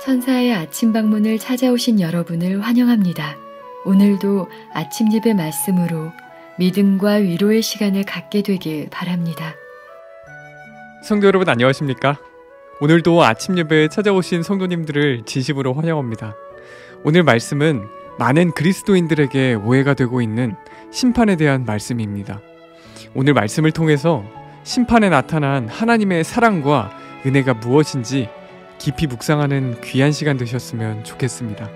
천사의 아침 방문을 찾아오신 여러분을 환영합니다. 오늘도 아침 예배 말씀으로 믿음과 위로의 시간을 갖게 되길 바랍니다. 성도 여러분 안녕하십니까? 오늘도 아침 예배에 찾아오신 성도님들을 진심으로 환영합니다. 오늘 말씀은 많은 그리스도인들에게 오해가 되고 있는 심판에 대한 말씀입니다. 오늘 말씀을 통해서 심판에 나타난 하나님의 사랑과 은혜가 무엇인지 깊이 묵상하는 귀한 시간 되셨으면 좋겠습니다.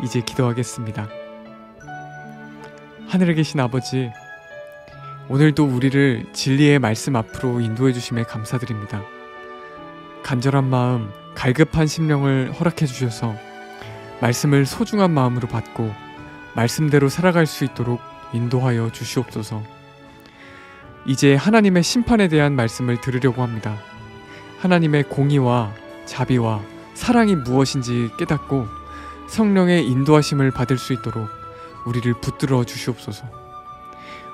이제 기도하겠습니다. 하늘에 계신 아버지, 오늘도 우리를 진리의 말씀 앞으로 인도해 주심에 감사드립니다. 간절한 마음, 갈급한 심령을 허락해 주셔서 말씀을 소중한 마음으로 받고 말씀대로 살아갈 수 있도록 인도하여 주시옵소서. 이제 하나님의 심판에 대한 말씀을 들으려고 합니다. 하나님의 공의와 자비와 사랑이 무엇인지 깨닫고 성령의 인도하심을 받을 수 있도록 우리를 붙들어 주시옵소서.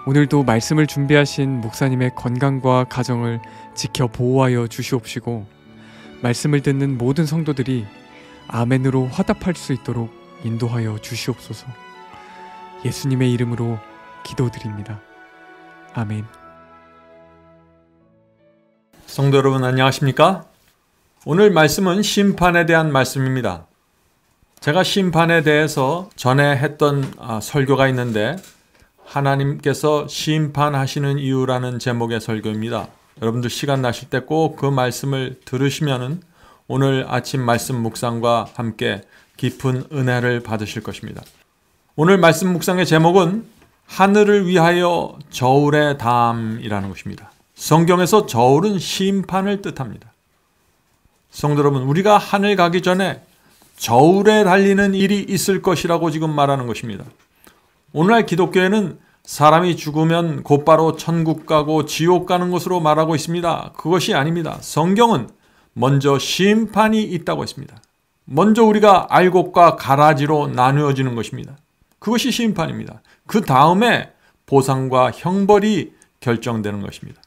오늘도 말씀을 준비하신 목사님의 건강과 가정을 지켜 보호하여 주시옵시고 말씀을 듣는 모든 성도들이 아멘으로 화답할 수 있도록 인도하여 주시옵소서. 예수님의 이름으로 기도드립니다. 아멘. 성도 여러분 안녕하십니까? 오늘 말씀은 심판에 대한 말씀입니다. 제가 심판에 대해서 전에 했던 설교가 있는데 하나님께서 심판하시는 이유라는 제목의 설교입니다. 여러분들 시간 나실 때 꼭 그 말씀을 들으시면은 오늘 아침 말씀 묵상과 함께 깊은 은혜를 받으실 것입니다. 오늘 말씀 묵상의 제목은 하늘을 위하여 저울의 담이라는 것입니다. 성경에서 저울은 심판을 뜻합니다. 성도 여러분, 우리가 하늘 가기 전에 저울에 달리는 일이 있을 것이라고 지금 말하는 것입니다. 오늘날 기독교에는 사람이 죽으면 곧바로 천국 가고 지옥 가는 것으로 말하고 있습니다. 그것이 아닙니다. 성경은 먼저 심판이 있다고 했습니다. 먼저 우리가 알곡과 가라지로 나누어지는 것입니다. 그것이 심판입니다. 그 다음에 보상과 형벌이 결정되는 것입니다.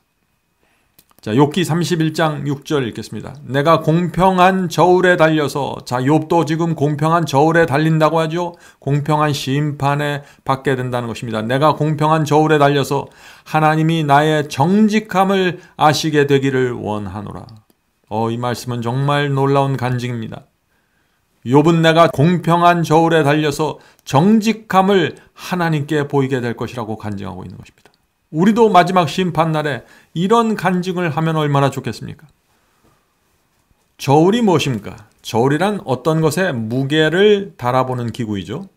자, 욥기 31장 6절 읽겠습니다. 내가 공평한 저울에 달려서, 자, 욥도 지금 공평한 저울에 달린다고 하죠. 공평한 심판에 받게 된다는 것입니다. 내가 공평한 저울에 달려서 하나님이 나의 정직함을 아시게 되기를 원하노라. 이 말씀은 정말 놀라운 간증입니다. 욥은 내가 공평한 저울에 달려서 정직함을 하나님께 보이게 될 것이라고 간증하고 있는 것입니다. 우리도 마지막 심판날에 이런 간증을 하면 얼마나 좋겠습니까? 저울이 무엇입니까? 저울이란 어떤 것에 무게를 달아보는 기구이죠.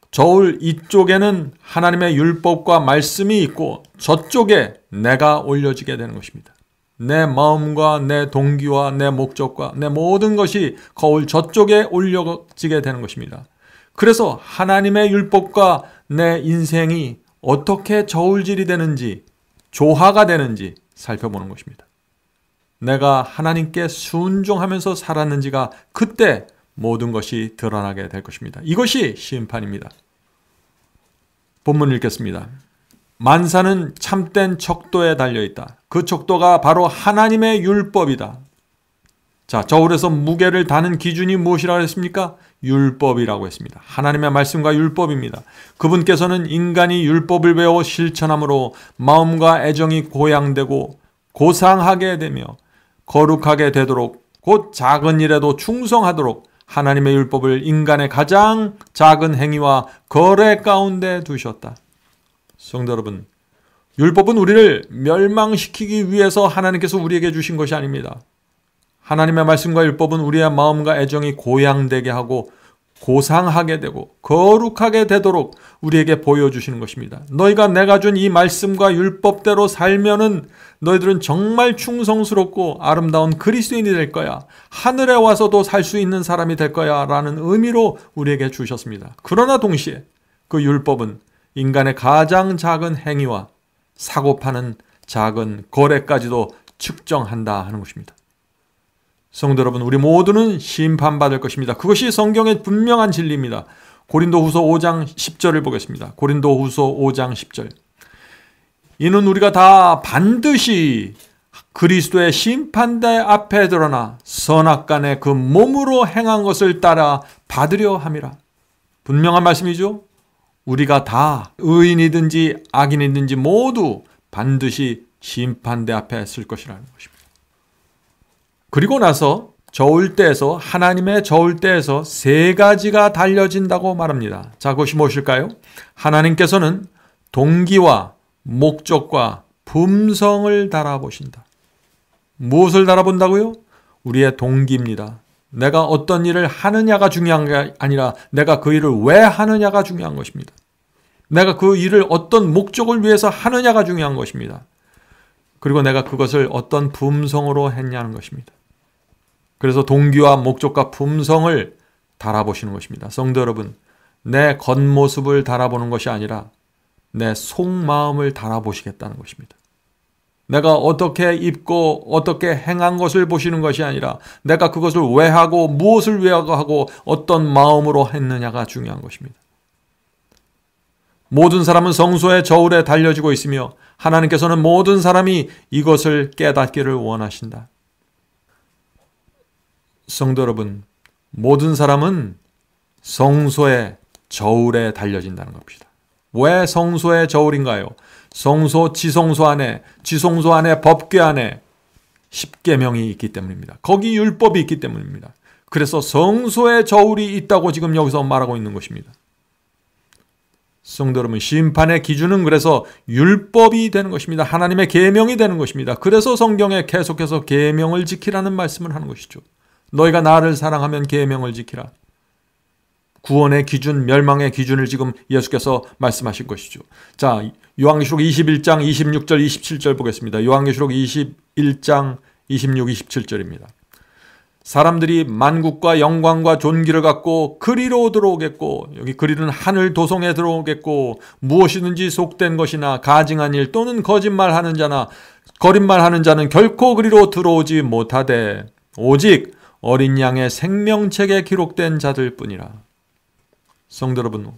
저울 이쪽에는 하나님의 율법과 말씀이 있고 저쪽에 내가 올려지게 되는 것입니다. 내 마음과 내 동기와 내 목적과 내 모든 것이 거울 저쪽에 올려지게 되는 것입니다. 그래서 하나님의 율법과 내 인생이 어떻게 저울질이 되는지, 조화가 되는지 살펴보는 것입니다. 내가 하나님께 순종하면서 살았는지가 그때 모든 것이 드러나게 될 것입니다. 이것이 심판입니다. 본문 읽겠습니다. 만사는 참된 척도에 달려있다. 그 척도가 바로 하나님의 율법이다. 자, 저울에서 무게를 다는 기준이 무엇이라고 했습니까? 율법이라고 했습니다. 하나님의 말씀과 율법입니다. 그분께서는 인간이 율법을 배워 실천함으로 마음과 애정이 고양되고 고상하게 되며 거룩하게 되도록 곧 작은 일에도 충성하도록 하나님의 율법을 인간의 가장 작은 행위와 거래 가운데 두셨다. 성도 여러분, 율법은 우리를 멸망시키기 위해서 하나님께서 우리에게 주신 것이 아닙니다. 하나님의 말씀과 율법은 우리의 마음과 애정이 고양되게 하고 고상하게 되고 거룩하게 되도록 우리에게 보여주시는 것입니다. 너희가 내가 준 이 말씀과 율법대로 살면은 너희들은 정말 충성스럽고 아름다운 그리스도인이 될 거야. 하늘에 와서도 살 수 있는 사람이 될 거야 라는 의미로 우리에게 주셨습니다. 그러나 동시에 그 율법은 인간의 가장 작은 행위와 사고 파는 작은 거래까지도 측정한다 하는 것입니다. 성도 여러분, 우리 모두는 심판받을 것입니다. 그것이 성경의 분명한 진리입니다. 고린도후서 5장 10절을 보겠습니다. 고린도후서 5장 10절. 이는 우리가 다 반드시 그리스도의 심판대 앞에 드러나 선악간에 그 몸으로 행한 것을 따라 받으려 함이라. 분명한 말씀이죠. 우리가 다 의인이든지 악인이든지 모두 반드시 심판대 앞에 설 것이라는 것입니다. 그리고 나서 저울대에서, 하나님의 저울대에서 세 가지가 달려진다고 말합니다. 자, 그것이 무엇일까요? 하나님께서는 동기와 목적과 품성을 달아보신다. 무엇을 달아본다고요? 우리의 동기입니다. 내가 어떤 일을 하느냐가 중요한 게 아니라 내가 그 일을 왜 하느냐가 중요한 것입니다. 내가 그 일을 어떤 목적을 위해서 하느냐가 중요한 것입니다. 그리고 내가 그것을 어떤 품성으로 했냐는 것입니다. 그래서 동기와 목적과 품성을 달아보시는 것입니다. 성도 여러분, 내 겉모습을 달아보는 것이 아니라 내 속마음을 달아보시겠다는 것입니다. 내가 어떻게 입고 어떻게 행한 것을 보시는 것이 아니라 내가 그것을 왜 하고 무엇을 위해 하고 어떤 마음으로 했느냐가 중요한 것입니다. 모든 사람은 성소의 저울에 달려지고 있으며 하나님께서는 모든 사람이 이것을 깨닫기를 원하신다. 성도 여러분, 모든 사람은 성소의 저울에 달려진다는 겁니다. 왜 성소의 저울인가요? 성소, 지성소 안에 법궤 안에 십계명이 있기 때문입니다. 거기 율법이 있기 때문입니다. 그래서 성소의 저울이 있다고 지금 여기서 말하고 있는 것입니다. 성도 여러분, 심판의 기준은 그래서 율법이 되는 것입니다. 하나님의 계명이 되는 것입니다. 그래서 성경에 계속해서 계명을 지키라는 말씀을 하는 것이죠. 너희가 나를 사랑하면 계명을 지키라. 구원의 기준, 멸망의 기준을 지금 예수께서 말씀하신 것이죠. 자, 요한계시록 21장 26절 27절 보겠습니다. 요한계시록 21장 26, 27절입니다. 사람들이 만국과 영광과 존귀를 갖고 그리로 들어오겠고, 여기 그리는 하늘 도성에 들어오겠고, 무엇이든지 속된 것이나 가증한 일 또는 거짓말하는 자나 거짓말하는 자는 결코 그리로 들어오지 못하되 오직 어린 양의 생명책에 기록된 자들 뿐이라. 성도 여러분,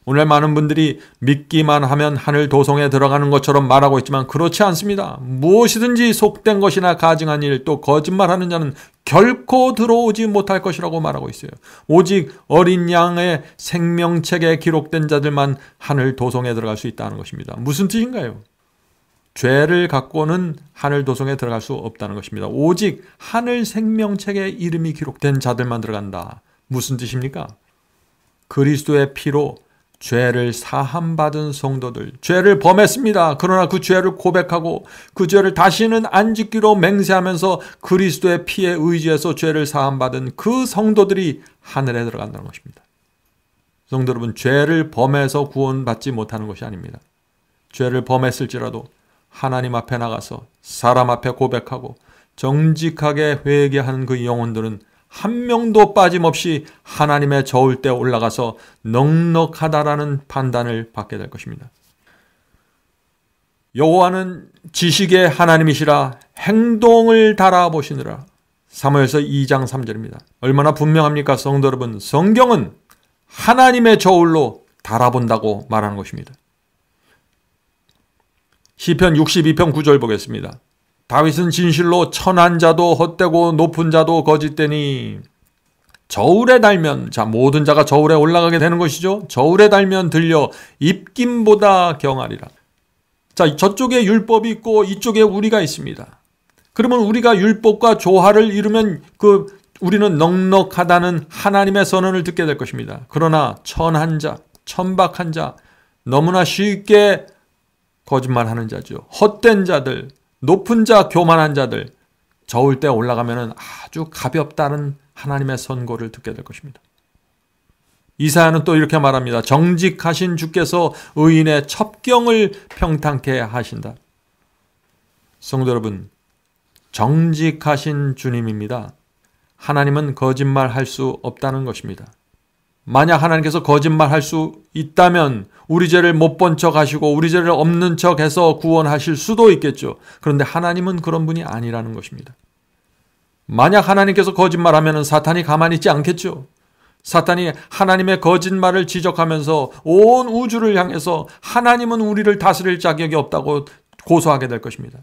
오늘 많은 분들이 믿기만 하면 하늘 도성에 들어가는 것처럼 말하고 있지만 그렇지 않습니다. 무엇이든지 속된 것이나 가증한 일 또 거짓말하는 자는 결코 들어오지 못할 것이라고 말하고 있어요. 오직 어린 양의 생명책에 기록된 자들만 하늘 도성에 들어갈 수 있다는 것입니다. 무슨 뜻인가요? 죄를 갖고는 하늘 도성에 들어갈 수 없다는 것입니다. 오직 하늘 생명책에 이름이 기록된 자들만 들어간다. 무슨 뜻입니까? 그리스도의 피로 죄를 사함받은 성도들, 죄를 범했습니다. 그러나 그 죄를 고백하고 그 죄를 다시는 안 짓기로 맹세하면서 그리스도의 피에 의지해서 죄를 사함받은 그 성도들이 하늘에 들어간다는 것입니다. 성도 여러분, 죄를 범해서 구원받지 못하는 것이 아닙니다. 죄를 범했을지라도 하나님 앞에 나가서 사람 앞에 고백하고 정직하게 회개하는 그 영혼들은 한 명도 빠짐없이 하나님의 저울대에 올라가서 넉넉하다라는 판단을 받게 될 것입니다. 여호와는 지식의 하나님이시라 행동을 달아보시느라. 사무엘서 2장 3절입니다. 얼마나 분명합니까? 성도 여러분, 성경은 하나님의 저울로 달아본다고 말하는 것입니다. 시편 62편 9절 보겠습니다. 다윗은 진실로 천한 자도 헛되고 높은 자도 거짓되니 저울에 달면, 자, 모든 자가 저울에 올라가게 되는 것이죠. 저울에 달면 들려 입김보다 경하리라. 자, 저쪽에 율법이 있고 이쪽에 우리가 있습니다. 그러면 우리가 율법과 조화를 이루면 우리는 넉넉하다는 하나님의 선언을 듣게 될 것입니다. 그러나 천한 자, 천박한 자, 너무나 쉽게 거짓말하는 자죠. 헛된 자들, 높은 자, 교만한 자들, 저울대에 올라가면 아주 가볍다는 하나님의 선고를 듣게 될 것입니다. 이사야는 또 이렇게 말합니다. 정직하신 주께서 의인의 첩경을 평탄케 하신다. 성도 여러분, 정직하신 주님입니다. 하나님은 거짓말할 수 없다는 것입니다. 만약 하나님께서 거짓말할 수 있다면 우리 죄를 못 본 척 하시고 우리 죄를 없는 척 해서 구원하실 수도 있겠죠. 그런데 하나님은 그런 분이 아니라는 것입니다. 만약 하나님께서 거짓말하면 사탄이 가만히 있지 않겠죠. 사탄이 하나님의 거짓말을 지적하면서 온 우주를 향해서 하나님은 우리를 다스릴 자격이 없다고 고소하게 될 것입니다.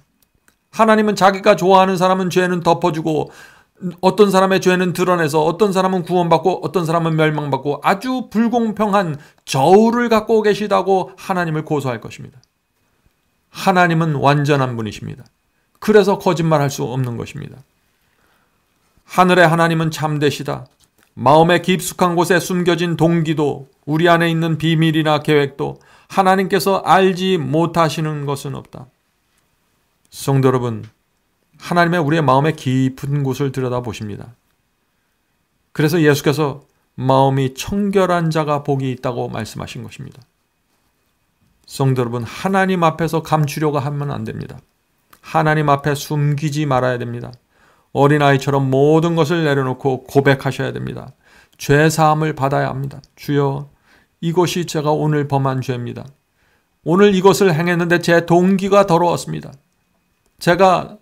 하나님은 자기가 좋아하는 사람은 죄는 덮어주고 어떤 사람의 죄는 드러내서 어떤 사람은 구원받고 어떤 사람은 멸망받고 아주 불공평한 저울을 갖고 계시다고 하나님을 고소할 것입니다. 하나님은 완전한 분이십니다. 그래서 거짓말할 수 없는 것입니다. 하늘의 하나님은 참되시다. 마음의 깊숙한 곳에 숨겨진 동기도 우리 안에 있는 비밀이나 계획도 하나님께서 알지 못하시는 것은 없다. 성도 여러분, 하나님의 우리의 마음의 깊은 곳을 들여다보십니다. 그래서 예수께서 마음이 청결한 자가 복이 있다고 말씀하신 것입니다. 성도 여러분, 하나님 앞에서 감추려고 하면 안 됩니다. 하나님 앞에 숨기지 말아야 됩니다. 어린아이처럼 모든 것을 내려놓고 고백하셔야 됩니다. 죄사함을 받아야 합니다. 주여, 이것이 제가 오늘 범한 죄입니다. 오늘 이것을 행했는데 제 동기가 더러웠습니다. 제가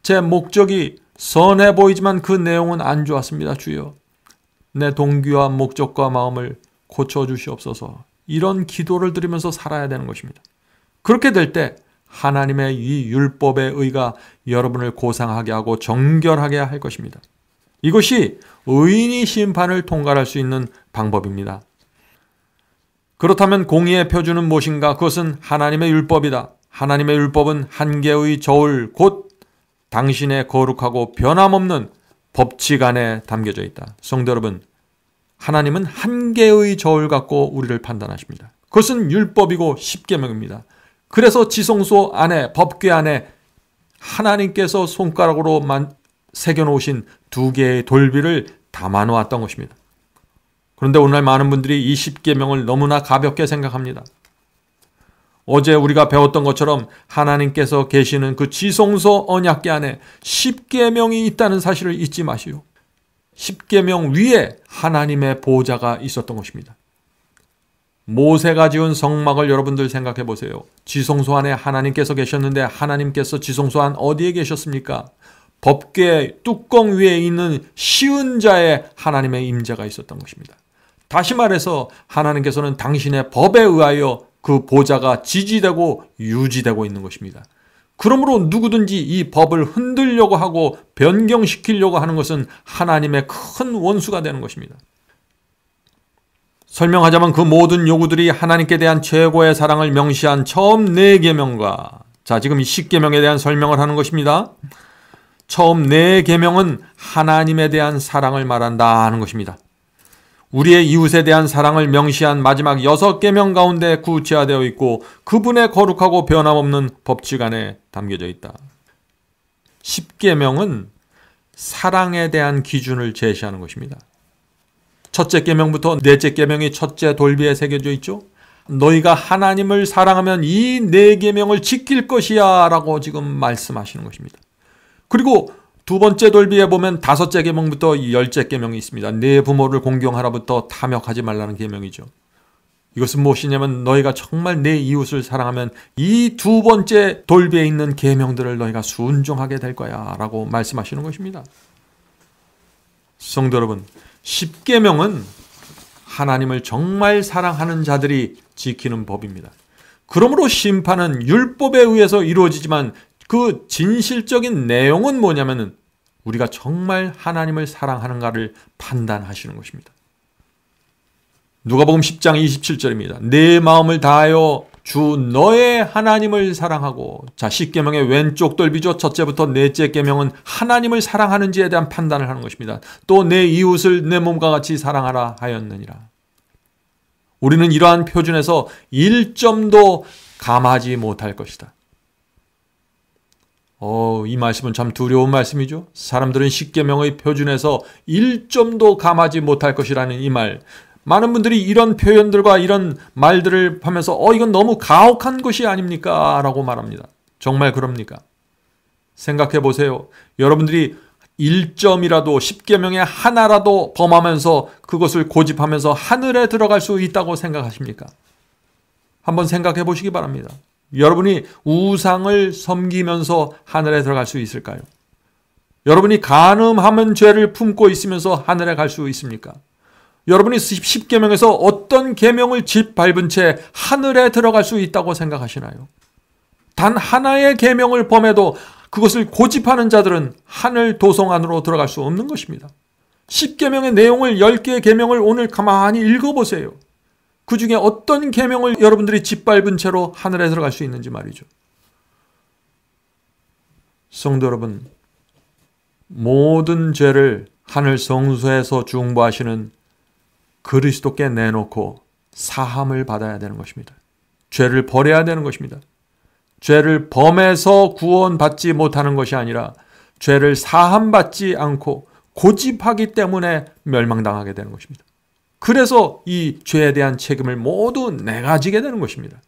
제 목적이 선해 보이지만 그 내용은 안 좋았습니다. 주여, 내 동기와 목적과 마음을 고쳐주시옵소서. 이런 기도를 드리면서 살아야 되는 것입니다. 그렇게 될 때 하나님의 이 율법의 의가 여러분을 고상하게 하고 정결하게 할 것입니다. 이것이 의인이 심판을 통과할 수 있는 방법입니다. 그렇다면 공의의 표준은 무엇인가? 그것은 하나님의 율법이다. 하나님의 율법은 한 개의 저울, 곧 당신의 거룩하고 변함없는 법칙 안에 담겨져 있다. 성도 여러분, 하나님은 한 개의 저울 갖고 우리를 판단하십니다. 그것은 율법이고 십계명입니다. 그래서 지성소 안에, 법궤 안에 하나님께서 손가락으로 새겨놓으신 2개의 돌비를 담아놓았던 것입니다. 그런데 오늘날 많은 분들이 이 십계명을 너무나 가볍게 생각합니다. 어제 우리가 배웠던 것처럼 하나님께서 계시는 그 지성소 언약궤 안에 십계명이 있다는 사실을 잊지 마시오. 십계명 위에 하나님의 보좌가 있었던 것입니다. 모세가 지은 성막을 여러분들 생각해 보세요. 지성소 안에 하나님께서 계셨는데 하나님께서 지성소 안 어디에 계셨습니까? 법궤 뚜껑 위에 있는 시은자에 하나님의 임재가 있었던 것입니다. 다시 말해서 하나님께서는 당신의 법에 의하여 그 보좌가 지지되고 유지되고 있는 것입니다. 그러므로 누구든지 이 법을 흔들려고 하고 변경시키려고 하는 것은 하나님의 큰 원수가 되는 것입니다. 설명하자면 그 모든 요구들이 하나님께 대한 최고의 사랑을 명시한 처음 4계명과 지금 이 10계명에 대한 설명을 하는 것입니다. 처음 4계명은 하나님에 대한 사랑을 말한다 하는 것입니다. 우리의 이웃에 대한 사랑을 명시한 마지막 6계명 가운데 구체화되어 있고 그분의 거룩하고 변함없는 법칙 안에 담겨져 있다. 10계명은 사랑에 대한 기준을 제시하는 것입니다. 첫째 계명부터 넷째 계명이 첫째 돌비에 새겨져 있죠. 너희가 하나님을 사랑하면 이 4계명을 지킬 것이야 라고 지금 말씀하시는 것입니다. 그리고 두 번째 돌비에 보면 5째 계명부터 10째 계명이 있습니다. 내 부모를 공경하라부터 탐욕하지 말라는 계명이죠. 이것은 무엇이냐면 너희가 정말 내 이웃을 사랑하면 이 2번째 돌비에 있는 계명들을 너희가 순종하게 될 거야 라고 말씀하시는 것입니다. 성도 여러분, 10계명은 하나님을 정말 사랑하는 자들이 지키는 법입니다. 그러므로 심판은 율법에 의해서 이루어지지만 그 진실적인 내용은 뭐냐면 우리가 정말 하나님을 사랑하는가를 판단하시는 것입니다. 누가복음 10장 27절입니다. 내 마음을 다하여 주 너의 하나님을 사랑하고 10계명의 왼쪽 돌비죠. 첫째부터 넷째 계명은 하나님을 사랑하는지에 대한 판단을 하는 것입니다. 또 내 이웃을 내 몸과 같이 사랑하라 하였느니라. 우리는 이러한 표준에서 1점도 감하지 못할 것이다. 이 말씀은 참 두려운 말씀이죠. 사람들은 10계명의 표준에서 1점도 감하지 못할 것이라는 이 말. 많은 분들이 이런 표현들과 이런 말들을 하면서 이건 너무 가혹한 것이 아닙니까? 라고 말합니다. 정말 그럽니까? 생각해 보세요. 여러분들이 1점이라도 10계명의 하나라도 범하면서 그것을 고집하면서 하늘에 들어갈 수 있다고 생각하십니까? 한번 생각해 보시기 바랍니다. 여러분이 우상을 섬기면서 하늘에 들어갈 수 있을까요? 여러분이 간음하면 죄를 품고 있으면서 하늘에 갈 수 있습니까? 여러분이 10계명에서 어떤 계명을 짓밟은 채 하늘에 들어갈 수 있다고 생각하시나요? 단 하나의 계명을 범해도 그것을 고집하는 자들은 하늘 도성 안으로 들어갈 수 없는 것입니다. 10계명의 내용을 10개의 계명을 오늘 가만히 읽어보세요. 그 중에 어떤 계명을 여러분들이 짓밟은 채로 하늘에 들어갈 수 있는지 말이죠. 성도 여러분, 모든 죄를 하늘 성소에서 중보하시는 그리스도께 내놓고 사함을 받아야 되는 것입니다. 죄를 버려야 되는 것입니다. 죄를 범해서 구원받지 못하는 것이 아니라 죄를 사함받지 않고 고집하기 때문에 멸망당하게 되는 것입니다. 그래서 이 죄에 대한 책임을 모두 내가 지게 되는 것입니다.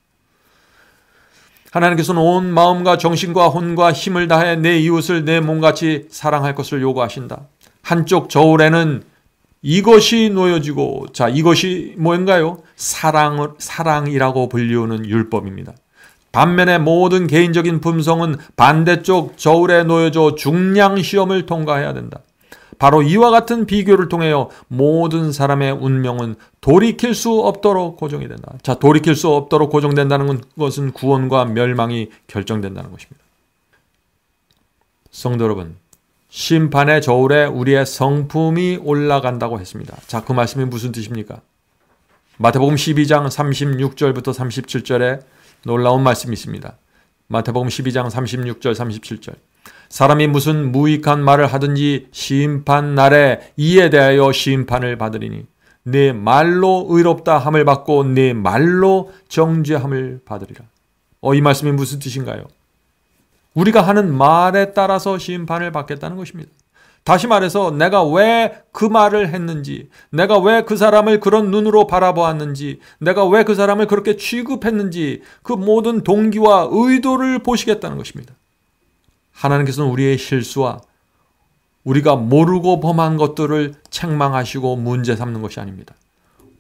하나님께서는 온 마음과 정신과 혼과 힘을 다해 내 이웃을 내 몸같이 사랑할 것을 요구하신다. 한쪽 저울에는 이것이 놓여지고, 자, 이것이 뭔가요? 사랑이라고 불리우는 율법입니다. 반면에 모든 개인적인 품성은 반대쪽 저울에 놓여져 중량 시험을 통과해야 된다. 바로 이와 같은 비교를 통하여 모든 사람의 운명은 돌이킬 수 없도록 고정이 된다. 자, 돌이킬 수 없도록 고정된다는 것은 구원과 멸망이 결정된다는 것입니다. 성도 여러분, 심판의 저울에 우리의 성품이 올라간다고 했습니다. 자, 그 말씀이 무슨 뜻입니까? 마태복음 12장 36절부터 37절에 놀라운 말씀이 있습니다. 마태복음 12장 36절 37절. 사람이 무슨 무익한 말을 하든지 심판 날에 이에 대하여 심판을 받으리니 네 말로 의롭다 함을 받고 네 말로 정죄함을 받으리라. 이 말씀이 무슨 뜻인가요? 우리가 하는 말에 따라서 심판을 받겠다는 것입니다. 다시 말해서 내가 왜 그 말을 했는지, 내가 왜 그 사람을 그런 눈으로 바라보았는지, 내가 왜 그 사람을 그렇게 취급했는지 그 모든 동기와 의도를 보시겠다는 것입니다. 하나님께서는 우리의 실수와 우리가 모르고 범한 것들을 책망하시고 문제 삼는 것이 아닙니다.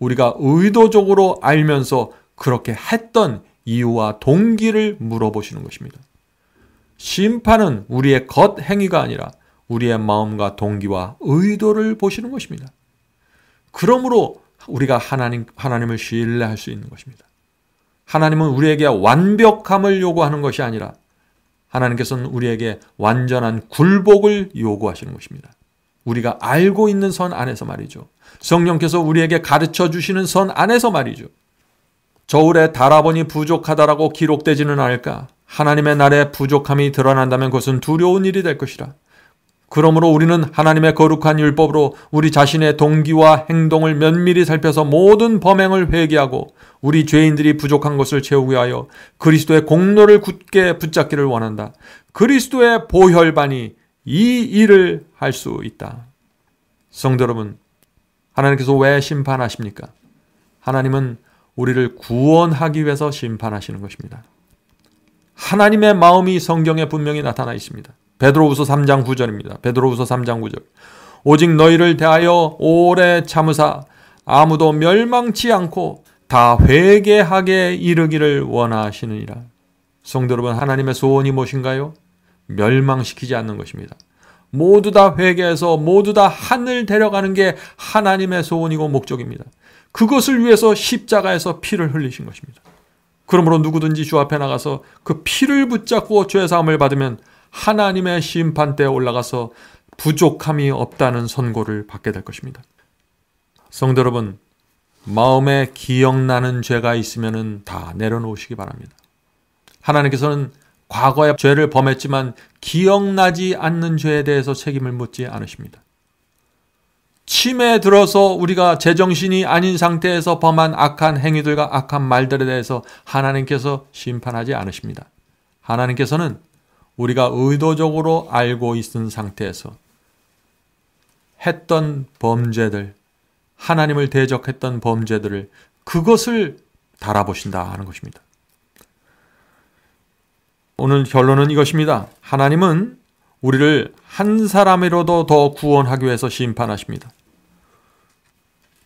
우리가 의도적으로 알면서 그렇게 했던 이유와 동기를 물어보시는 것입니다. 심판은 우리의 겉행위가 아니라 우리의 마음과 동기와 의도를 보시는 것입니다. 그러므로 우리가 하나님을 신뢰할 수 있는 것입니다. 하나님은 우리에게 완벽함을 요구하는 것이 아니라 하나님께서는 우리에게 완전한 굴복을 요구하시는 것입니다. 우리가 알고 있는 선 안에서 말이죠. 성령께서 우리에게 가르쳐 주시는 선 안에서 말이죠. 저울에 달아보니 부족하다라고 기록되지는 않을까? 하나님의 날에 부족함이 드러난다면 그것은 두려운 일이 될 것이라. 그러므로 우리는 하나님의 거룩한 율법으로 우리 자신의 동기와 행동을 면밀히 살펴서 모든 범행을 회개하고 우리 죄인들이 부족한 것을 채우기 위하여 그리스도의 공로를 굳게 붙잡기를 원한다. 그리스도의 보혈반이 이 일을 할 수 있다. 성도 여러분, 하나님께서 왜 심판하십니까? 하나님은 우리를 구원하기 위해서 심판하시는 것입니다. 하나님의 마음이 성경에 분명히 나타나 있습니다. 베드로후서 3장 9절입니다. 베드로후서 3장 9절. 오직 너희를 대하여 오래 참으사 아무도 멸망치 않고 다 회개하게 이르기를 원하시느니라. 성도 여러분, 하나님의 소원이 무엇인가요? 멸망시키지 않는 것입니다. 모두 다 회개해서 모두 다 하늘 데려가는 게 하나님의 소원이고 목적입니다. 그것을 위해서 십자가에서 피를 흘리신 것입니다. 그러므로 누구든지 주 앞에 나가서 그 피를 붙잡고 죄사함을 받으면 하나님의 심판대에 올라가서 부족함이 없다는 선고를 받게 될 것입니다. 성도 여러분, 마음에 기억나는 죄가 있으면 다 내려놓으시기 바랍니다. 하나님께서는 과거에 죄를 범했지만 기억나지 않는 죄에 대해서 책임을 묻지 않으십니다. 침에 들어서 우리가 제정신이 아닌 상태에서 범한 악한 행위들과 악한 말들에 대해서 하나님께서 심판하지 않으십니다. 하나님께서는 우리가 의도적으로 알고 있는 상태에서 했던 범죄들, 하나님을 대적했던 범죄들을 그것을 달아보신다 하는 것입니다. 오늘 결론은 이것입니다. 하나님은 우리를 한 사람이라도 더 구원하기 위해서 심판하십니다.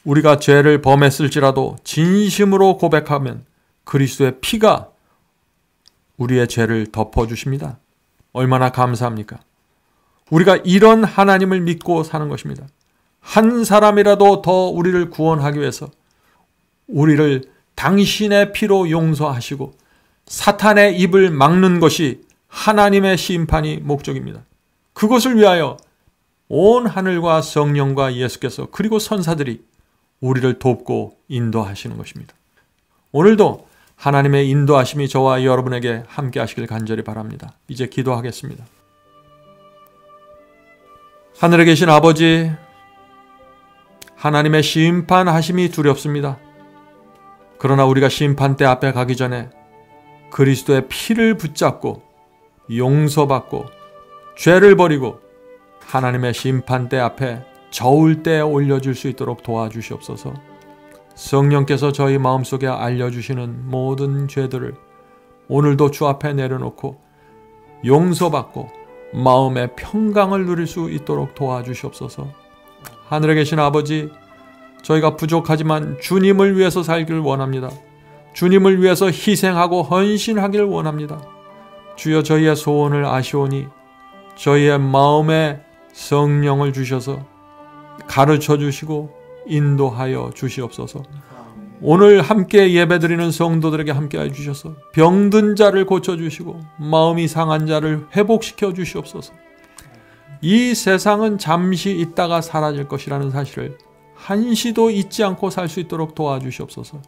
우리가 죄를 범했을지라도 진심으로 고백하면 그리스도의 피가 우리의 죄를 덮어주십니다. 얼마나 감사합니까? 우리가 이런 하나님을 믿고 사는 것입니다. 한 사람이라도 더 우리를 구원하기 위해서 우리를 당신의 피로 용서하시고 사탄의 입을 막는 것이 하나님의 심판이 목적입니다. 그것을 위하여 온 하늘과 성령과 예수께서 그리고 선사들이 우리를 돕고 인도하시는 것입니다. 오늘도 하나님의 인도하심이 저와 여러분에게 함께 하시길 간절히 바랍니다. 이제 기도하겠습니다. 하늘에 계신 아버지, 하나님의 심판하심이 두렵습니다. 그러나 우리가 심판대 앞에 가기 전에 그리스도의 피를 붙잡고 용서받고 죄를 버리고 하나님의 심판대 앞에 저울 때에 올려줄 수 있도록 도와주시옵소서. 성령께서 저희 마음속에 알려주시는 모든 죄들을 오늘도 주 앞에 내려놓고 용서받고 마음의 평강을 누릴 수 있도록 도와주시옵소서. 하늘에 계신 아버지, 저희가 부족하지만 주님을 위해서 살기를 원합니다. 주님을 위해서 희생하고 헌신하기를 원합니다. 주여, 저희의 소원을 아시오니 저희의 마음에 성령을 주셔서 가르쳐 주시고 인도하여 주시옵소서. 오늘 함께 예배드리는 성도들에게 함께하여 주셔서 병든 자를 고쳐주시고 마음이 상한 자를 회복시켜 주시옵소서. 이 세상은 잠시 있다가 사라질 것이라는 사실을 한시도 잊지 않고 살 수 있도록 도와주시옵소서.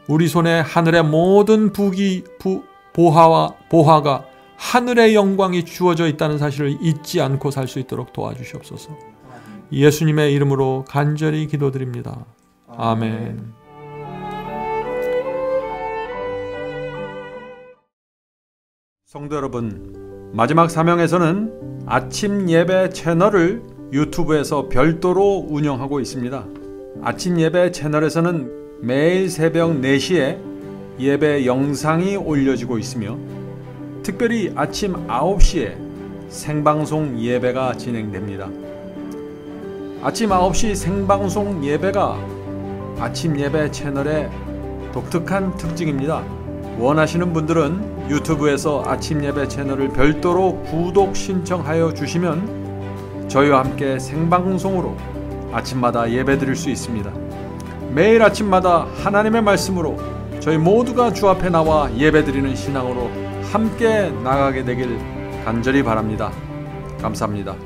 우리 손에 하늘의 모든 보화가 하늘의 영광이 주어져 있다는 사실을 잊지 않고 살 수 있도록 도와주시옵소서. 예수님의 이름으로 간절히 기도드립니다. 아멘. 성도 여러분, 마지막 사명에서는 아침 예배 채널을 유튜브에서 별도로 운영하고 있습니다. 아침 예배 채널에서는 매일 새벽 4시에 예배 영상이 올려지고 있으며 특별히 아침 9시에 생방송 예배가 진행됩니다. 아침 9시 생방송 예배가 아침 예배 채널의 독특한 특징입니다. 원하시는 분들은 유튜브에서 아침 예배 채널을 별도로 구독 신청하여 주시면 저희와 함께 생방송으로 아침마다 예배 드릴 수 있습니다. 매일 아침마다 하나님의 말씀으로 저희 모두가 주 앞에 나와 예배 드리는 신앙으로 함께 나가게 되길 간절히 바랍니다. 감사합니다.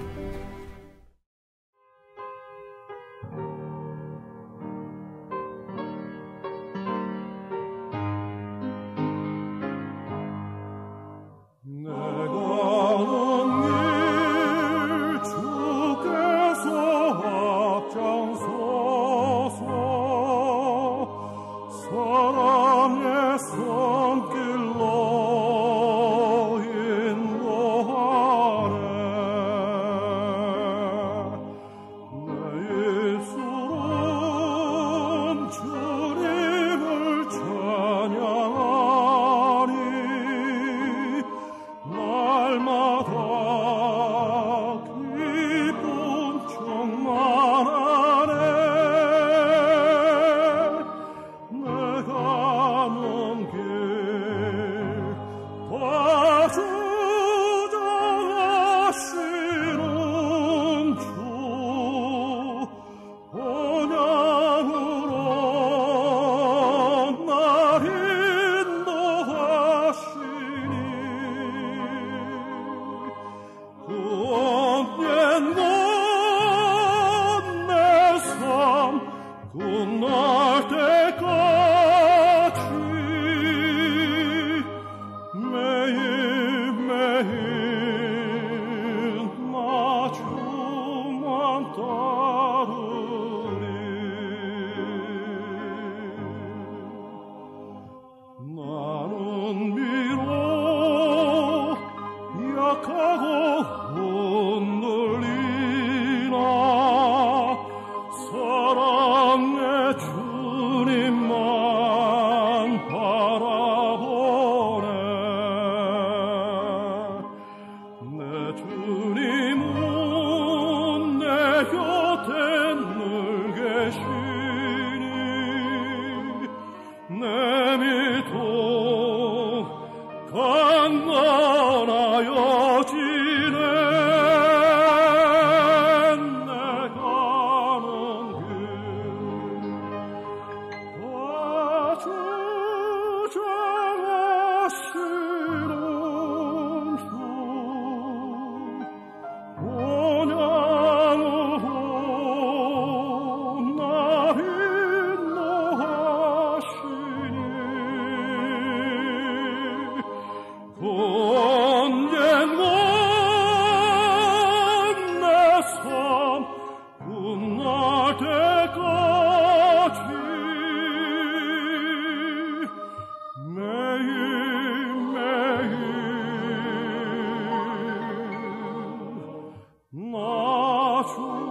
사랑의 주